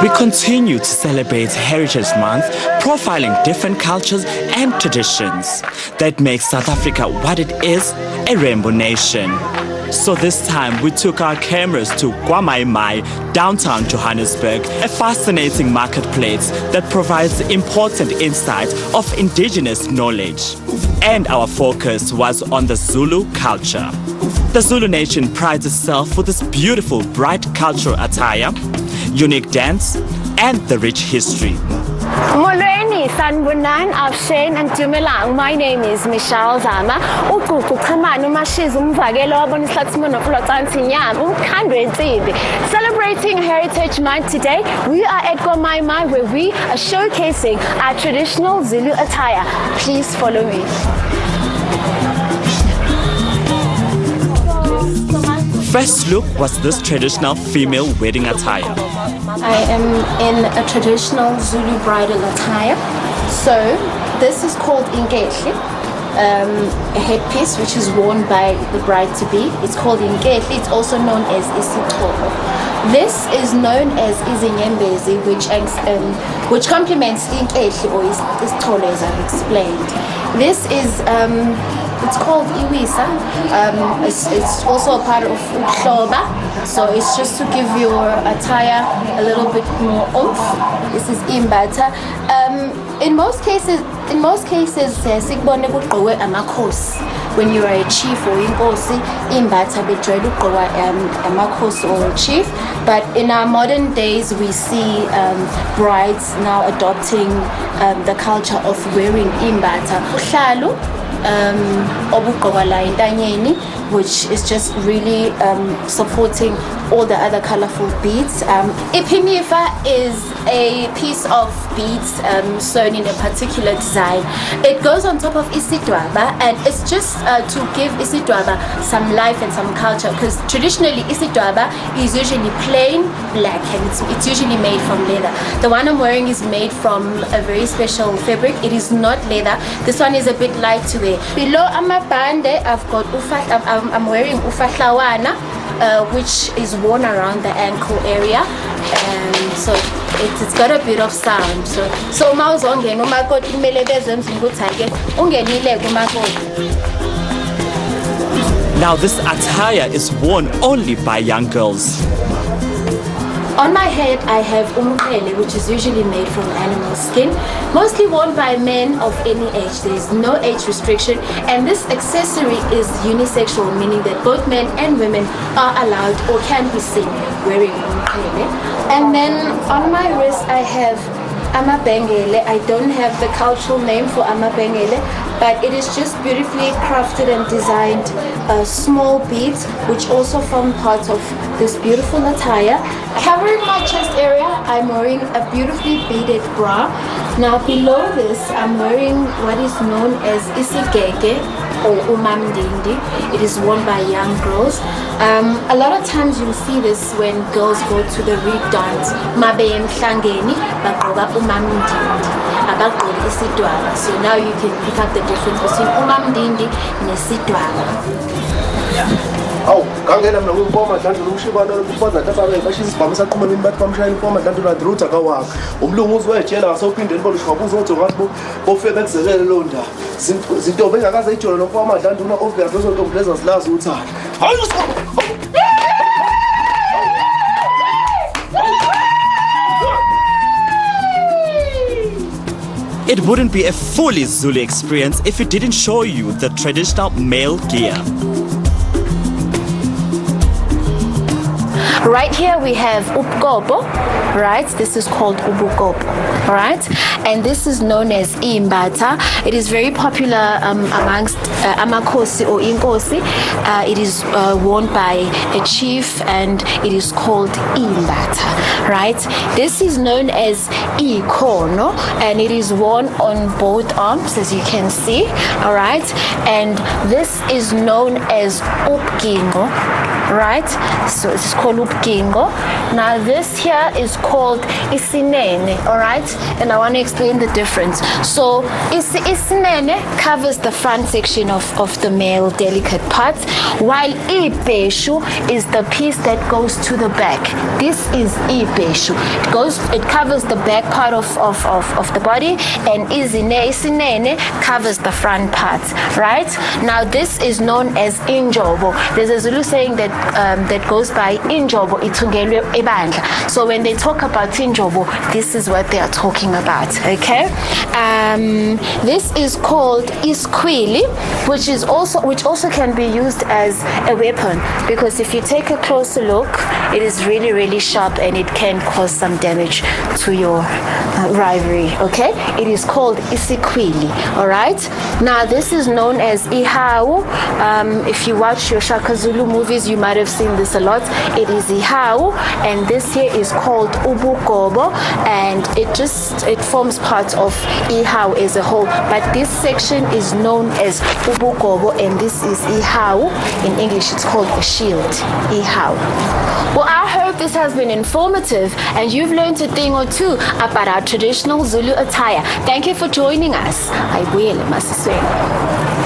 We continue to celebrate Heritage Month, profiling different cultures and traditions that make South Africa what it is, a rainbow nation. So this time we took our cameras to Kwa Mai Mai, downtown Johannesburg, a fascinating marketplace that provides important insight of indigenous knowledge. And our focus was on the Zulu culture. The Zulu nation prides itself for this beautiful, bright cultural attire, unique dance, and the rich history. Molweni, sanibonani, Afshen and Dumelang. My name is Michelle Zama. Celebrating Heritage Month today, we are at Kwa Mai Mai, where we are showcasing our traditional Zulu attire. Please follow me. First look was this traditional female wedding attire. I am in a traditional Zulu bridal attire. So this is called ingehli, a headpiece which is worn by the bride-to-be. It's called ingehli. It's also known as isitolo. This is known as izinyembezi, which complements ingehli or isitolo, as I've explained. This is it's called iwisa. It's also a part of uhloba, so it's just to give your attire a little bit more oomph. This is imbata. In most cases, sikubone kugqokwe amakhosi. When you are a chief or inkosi, imbata bejwayele ukugqokwa amakhosi or a chief. But in our modern days, we see brides now adopting the culture of wearing imbata. Uhlalu, obugqokwa la entanyeni, which is just really supporting all the other colorful beads. Ipimifa is a piece of beads sewn in a particular design. It goes on top of isidwaba, and it's just to give isidwaba some life and some culture, because traditionally isidwaba is usually plain black, and it's usually made from leather. The one I'm wearing is made from a very special fabric. It is not leather. This one is a bit light to wear. Below amabande, I'm wearing ufahlawana, which is worn around the ankle area, and so it's got a bit of sound. So mawuzongena umakoti kumele bezenze ukuthi ake ungenile kumakoti. Now this attire is worn only by young girls. On my head, I have umqele, which is usually made from animal skin, mostly worn by men of any age. There is no age restriction, and this accessory is unisexual, meaning that both men and women are allowed or can be seen wearing umqele. And then on my wrist, I have amabengele. I don't have the cultural name for amabengele, but it is just beautifully crafted and designed small beads, which also form part of this beautiful attire. Covering my chest area, I'm wearing a beautifully beaded bra. Now below this, I'm wearing what is known as isigege or umamdindi. It is worn by young girls. A lot of times you'll see this when girls go to the reed dance. Mabe emhlangeni bagqoka umamdindi, abagqoki isidwaba. So now you can pick up the difference between umamdindi nesidwaba. Awu ngangena mina kwimpoma dlandula ukushibana lokufana tafabe bashisa bamisa qhumeni bathi bamshayela impoma dlandula drought akawakho umlungu uzwejela ngasophindeni bolishwabuzo othi ngathi bofika kuzelele lo ndaba zintombi engakaze ijole nokufama dlandula obvious lezo ntombi leza silazi uthanda It wouldn't be a fully Zulu experience if it didn't show you the traditional male gear. Right here we have ubukobo, right? This is called ubukobo, right? And this is known as imbata. It is very popular amongst amakhosi or inkosi. It is worn by a chief, and it is called imbata, right? This is known as ikono, and it is worn on both arms, as you can see, all right? And this is known as upgingo. right? So it's called ubgingo. Now this here is called isinene, all right? And I want to explain the difference. So isinene covers the front section of the male delicate parts, while ibeshu is the piece that goes to the back. This is ibeshu. It covers the back part of the body, and isinene covers the front parts, right? Now this is known as injobo. There's a Zulu saying that goes by injobo ithungelwe ebandla. So when they talk about injobo, this is what they are talking about, okay? This is called iskwili, which also can be used as a weapon, because if you take a closer look, it is really, really sharp and it can cause some damage to your rivalry, okay? It is called isikwili, all right? Now this is known as ihau. If you watch your Shaka Zulu movies, you might have seen this a lot. It is ihau, and this here is called ubugobo, and it forms part of ihau as a whole, but this section is known as ubugobo, and this is ihau. In English it's called a shield, ihau. Well, I hope this has been informative and you've learned a thing or two about our traditional Zulu attire. Thank you for joining us. I will, Masisweng.